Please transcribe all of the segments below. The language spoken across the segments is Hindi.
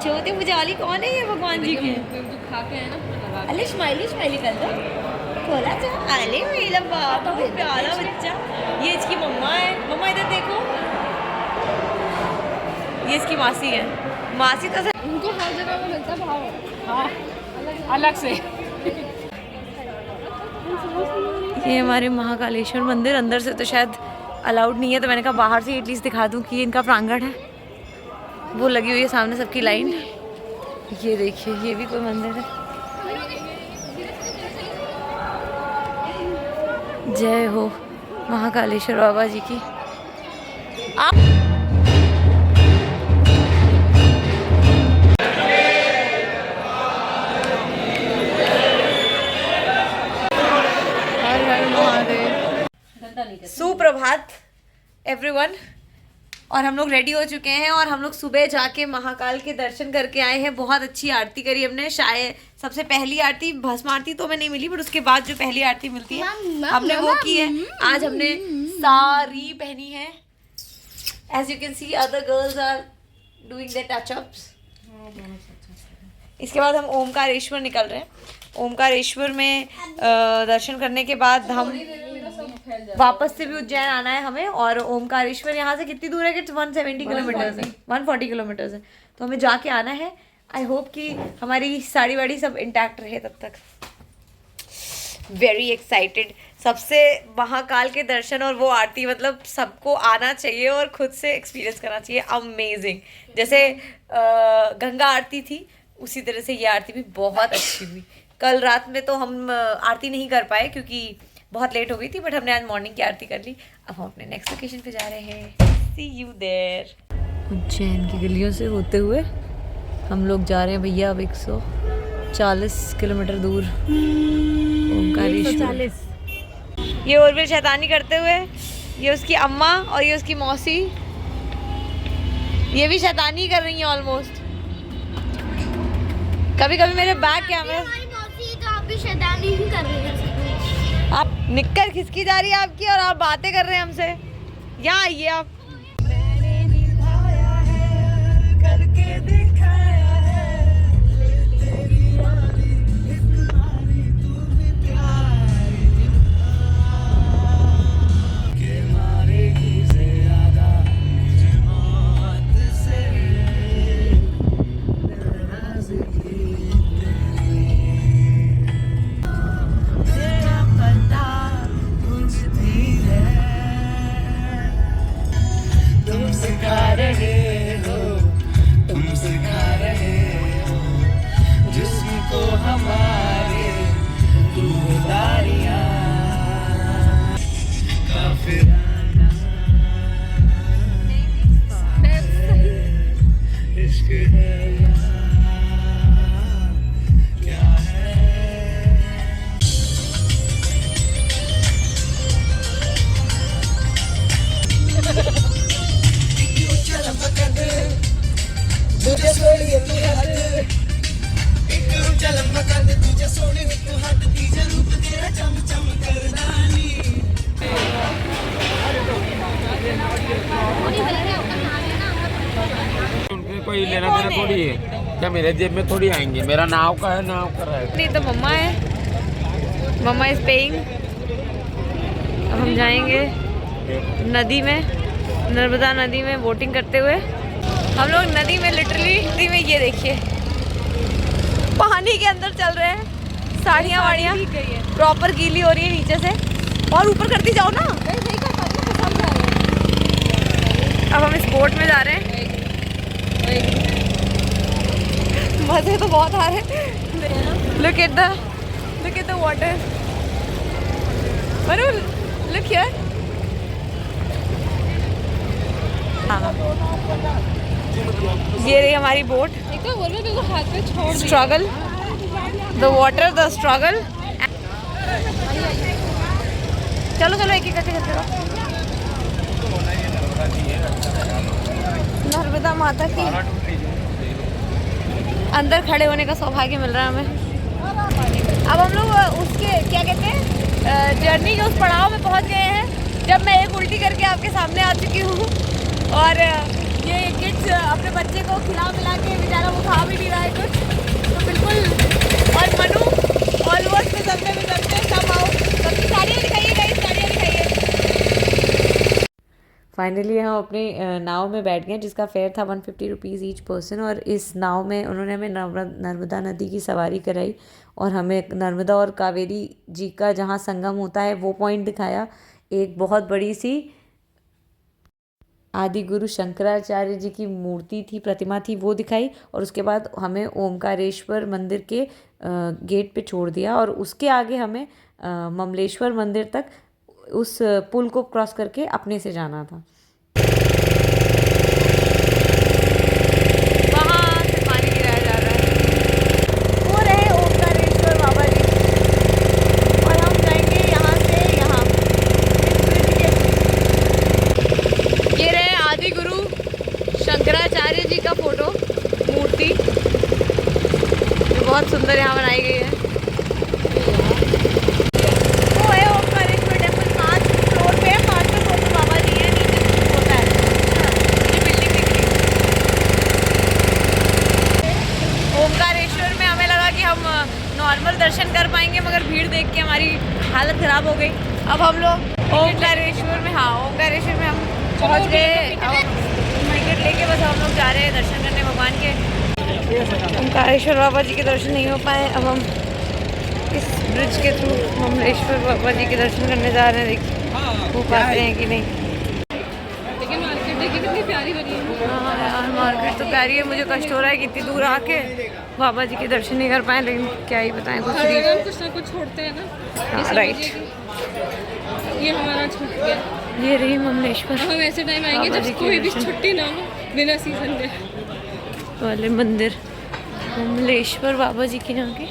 छोटे भुजाली कौन है ये भगवान जी के? जो खा के है ना, अरे स्माइली स्माइली कर दो थोड़ा सा। अरे मेरा बाबा प्यारा बच्चा। ये इसकी मम्मा है। मम्मा इधर देखो, ये इसकी मासी है। मासी तो उनको हर जगह में मिलता भाव। हाँ, अलग से। ये हमारे महाकालेश्वर मंदिर अंदर से तो शायद अलाउड नहीं है, तो मैंने कहा बाहर से एटलीस्ट दिखा दूं कि इनका प्रांगण है। वो लगी हुई है सामने सबकी लाइन। ये देखिए, ये भी कोई मंदिर है। जय हो महाकालेश्वर बाबा जी की। सुप्रभात एवरीवन। और हम लोग रेडी हो चुके हैं और हम लोग सुबह जाके महाकाल के दर्शन करके आए हैं। बहुत अच्छी आरती करी हमने। शायद सबसे पहली आरती भस्म आरती तो हमें नहीं मिली, बट उसके बाद जो पहली आरती मिलती है हमने वो की है। आज हमने साड़ी पहनी है। As you can see other girls are doing their touchups. इसके बाद हम ओमकारेश्वर निकल रहे हैं। ओमकारेश्वर में दर्शन करने के बाद हम वापस से भी उज्जैन आना है हमें। और ओमकारेश्वर यहाँ से कितनी दूर है कि 170 किलोमीटर्स है, 140 किलोमीटर्स है, तो हमें जाके आना है। आई होप कि हमारी साड़ी वाड़ी सब इंटैक्ट रहे तब तक। Very excited. सबसे महाकाल के दर्शन और वो आरती, मतलब सबको आना चाहिए और खुद से एक्सपीरियंस करना चाहिए। अमेजिंग। जैसे गंगा आरती थी उसी तरह से ये आरती भी बहुत अच्छी हुई। कल रात में तो हम आरती नहीं कर पाए क्योंकि बहुत लेट हो गई थी, बट हमने आज मॉर्निंग की आरती कर ली। अब हम अपने नेक्स्ट लोकेशन पे जा रहे हैं। सी यू देयर। उज्जैन की गलियों से होते हुए हम लोग जा रहे हैं भैया अब 140 किलोमीटर दूर ओमकारेश्वर। ये और भी शैतानी करते हुए, ये उसकी अम्मा और ये उसकी मौसी, ये भी शैतानी कर रही हैं ऑलमोस्ट। कभी कभी मेरे बैक कैमरा तो आप भी शैतानी ही कर रही हैं। आप निक्कर खिसकी जा रही है आपकी और आप बातें कर रहे हैं हमसे। यहाँ आइए आप। कोई लेना देना थोड़ी है क्या, मेरे जेब में थोड़ी आएंगे। मेरा नाव का है, नाव का है। नहीं तो मम्मा है, मम्मा इज पेइंग। अब हम जाएंगे नदी में, नर्मदा नदी में बोटिंग करते हुए। हम लोग नदी में लिटरली नदी में, ये देखिए पानी के अंदर चल रहे हैं। साड़ियाँ वाड़ियाँ प्रॉपर गीली हो रही है नीचे से, और ऊपर करती जाओ ना। अब हम इस बोट में जा रहे हैं। मजे तो बहुत आ रहे हैं। Look at the water. Varun, look here. ये रही हमारी boat. Struggle, the water, the struggle. चलो चलो एक एक करके चलते रहो। नर्मदा माता की अंदर खड़े होने का सौभाग्य मिल रहा है हमें। अब हम लोग उसके क्या कहते हैं, जर्नी के उस पड़ाव में पहुंच गए हैं जब मैं एक उल्टी करके आपके सामने आ चुकी हूँ। और ये किड्स अपने बच्चे को खिला पिला के बेचारा वो खा फाइनली हम अपनी नाव में बैठ गए जिसका फेयर था 150 रुपीज़ ईच पर्सन। और इस नाव में उन्होंने हमें नर्मदा नदी की सवारी कराई और हमें नर्मदा और कावेरी जी का जहाँ संगम होता है वो पॉइंट दिखाया। एक बहुत बड़ी सी आदि गुरु शंकराचार्य जी की मूर्ति थी, प्रतिमा थी, वो दिखाई। और उसके बाद हमें ओमकारेश्वर मंदिर के गेट पे छोड़ दिया और उसके आगे हमें ममलेश्वर मंदिर तक उस पुल को क्रॉस करके अपने से जाना था। वहाँ से पानी गिराया जा रहा है, वो रहे ओमकारेश्वर बाबा जी और हम जाएंगे यहाँ से यहाँ। ये रहे आदि गुरु शंकराचार्य जी का फोटो मूर्ति जो बहुत सुंदर यहाँ बनाई गई है। वो है ओमकारेश्वर टेम्पल, 5 फ्लोर पे है, 5 फ्लोर पे बाबा जी है, नीचे होता है ये बिल्डिंग दिख रही है। ओमकारेश्वर में हमें लगा कि हम नॉर्मल दर्शन कर पाएंगे मगर भीड़ देख के हमारी हालत ख़राब हो गई। अब हम लोग ओमकारेश्वर में, हाँ ओमकारेश्वर में हम पहुँच गए। टिकट लेके बस हम लोग जा रहे हैं दर्शन करने भगवान के। ओमकारेश्वर बाबा जी के दर्शन नहीं हो पाए, अब हम इस ब्रिज के थ्रू ममलेश्वर बाबा जी के दर्शन करने जा रहे हैं। देखिए हो पाते हैं कि नहीं। लेकिन मार्केट देखिए कितनी प्यारी बनी है। हाँ यार मार्केट तो प्यारी है, मुझे कष्ट हो रहा है कि इतनी दूर आके बाबा जी के दर्शन नहीं कर पाए, लेकिन क्या ही बताएं कुछ हर भी। जगह हम कुछ ना कुछ छोड़ते हैं ना। हाँ, राइट। ये हमारा छूट गया। ये रही ममलेश्वर हम ऐसे टाइम आएंगे बाबा जी जब के कोई भी दर्शन। छुट्टी ना हो, बिना सीजन के वाले मंदिर ममलेश्वर बाबा जी के नाम के।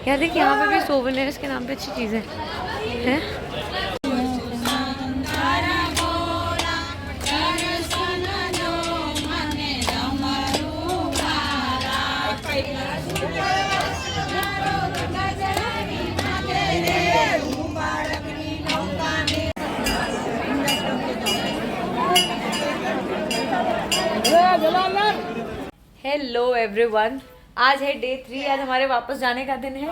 यार देखिए यहाँ पे भी सोवेनियर्स के नाम पे अच्छी चीज़ें हैं। हेलो एवरीवन, आज है डे 3, आज हमारे वापस जाने का दिन है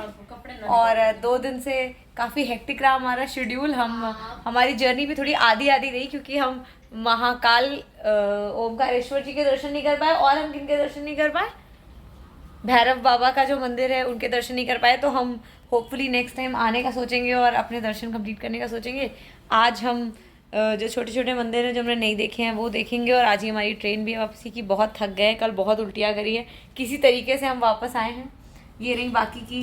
और 2 दिन से काफ़ी हेक्टिक रहा हमारा शेड्यूल। हमारी जर्नी भी थोड़ी आधी रही क्योंकि हम महाकाल ओमकारेश्वर जी के दर्शन नहीं कर पाए और हम किनके दर्शन नहीं कर पाए, भैरव बाबा का जो मंदिर है उनके दर्शन नहीं कर पाए। तो हम होपफुली नेक्स्ट टाइम आने का सोचेंगे और अपने दर्शन कंप्लीट करने का सोचेंगे। आज हम जो छोटे छोटे मंदिर हैं जो हमने नहीं देखे हैं वो देखेंगे। और आज ही हमारी ट्रेन भी है वापसी की, बहुत थक गए, कल बहुत उल्टियाँ करी है, किसी तरीके से हम वापस आए हैं। ये रही बाकी की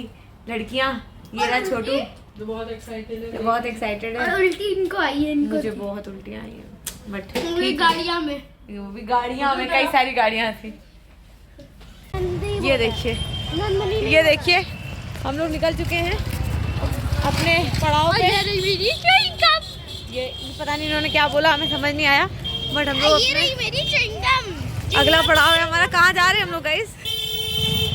लड़कियाँ, ये रहा छोटू जो बहुत एक्साइटेड है। और उल्टी इनको आई है, इनको मुझे बहुत उल्टियाँ आई हैं बट पूरी गाड़ियाँ में, वो भी गाड़ियाँ में, कई सारी गाड़ियाँ थी। ये देखिए, ये देखिए हम लोग निकल चुके हैं अपने पड़ाव पे। ये पता नहीं इन्होंने क्या बोला, हमें समझ नहीं आया बट हम लोग अपने मेरी चिंगम। अगला पड़ाव है हमारा। कहाँ जा रहे हैं हम लोग गाइस?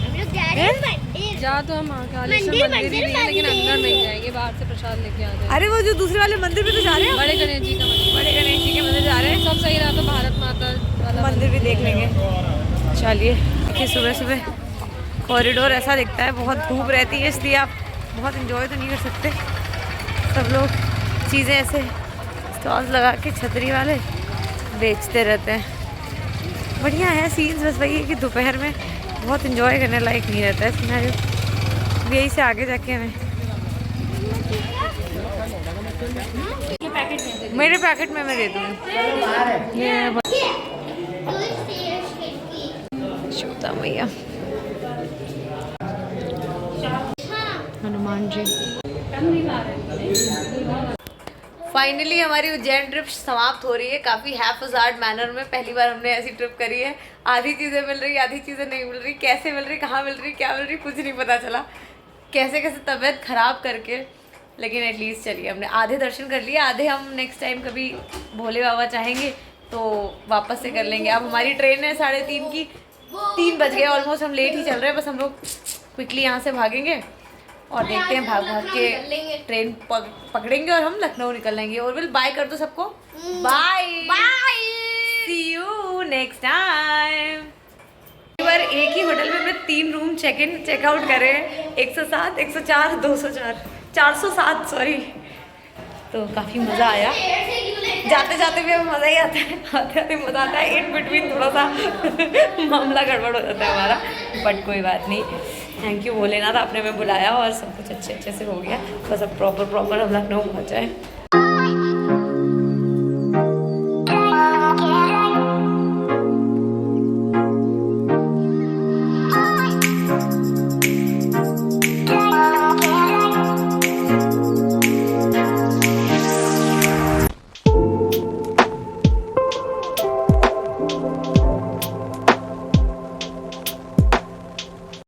हम लोग जा रहे हैं मंदिर। जा तो हम महाकालेश्वर मंदिर ही है, लेकिन अंदर नहीं जाएंगे, बाहर से प्रसाद लेके आ जाएंगे। अरे वो जो दूसरे वाले मंदिर पे तो जा रहे हैं, बड़े गणेश जी का मंदिर, बड़े गणेश जी के मंदिर जा रहे हैं। सब सही रहा तो भारत माता वाला मंदिर भी देख लेंगे। चलिए देखिए, सुबह सुबह कॉरिडोर ऐसा दिखता है, बहुत धूप रहती है इसलिए आप बहुत इन्जॉय तो नहीं कर सकते। सब लोग चीज़ें ऐसे स्टॉल्स लगा के छतरी वाले बेचते रहते हैं। बढ़िया है सीन्स, बस वही है कि दोपहर में बहुत इन्जॉय करने लायक नहीं रहता है सिनेरियो। यही से आगे जाके हमें मेरे पैकेट में मैं दे दूँगी। ये शोता मैया, हनुमान जी। फाइनली हमारी उज्जैन ट्रिप समाप्त हो रही है काफ़ी हैफजार्ड मैनर में। पहली बार हमने ऐसी ट्रिप करी है, आधी चीज़ें मिल रही, आधी चीज़ें नहीं मिल रही, कैसे मिल रही, कहाँ मिल रही, क्या मिल रही, कुछ नहीं पता चला, कैसे कैसे तबीयत ख़राब करके। लेकिन एटलीस्ट चलिए हमने आधे दर्शन कर लिए, आधे हम नेक्स्ट टाइम कभी भोले बाबा चाहेंगे तो वापस से कर लेंगे। अब हमारी ट्रेन है 3:30 की, 3 बज गए ऑलमोस्ट, हम लेट ही चल रहे हैं। बस हम लोग क्विकली यहाँ से भागेंगे और देखते हैं, भाग भाग के ट्रेन पकड़ेंगे और हम लखनऊ निकल लेंगे। और विल बाय कर दो सबको, bye bye, see you next time. बार एक ही होटल में हमने 3 रूम चेक इन चेकआउट करे, 107, 104, 204, 407 सॉरी। तो काफ़ी मज़ा आया। जाते जाते भी हमें मज़ा ही आता है, आते आते मज़ा आता है, इन बिटवीन थोड़ा सा मामला गड़बड़ हो जाता है हमारा, बट कोई बात नहीं। थैंक यू भोलेनाथ, आपने हमें बुलाया और सब कुछ अच्छे से हो गया। बस अब प्रॉपर हम लखनऊ पहुँच जाए।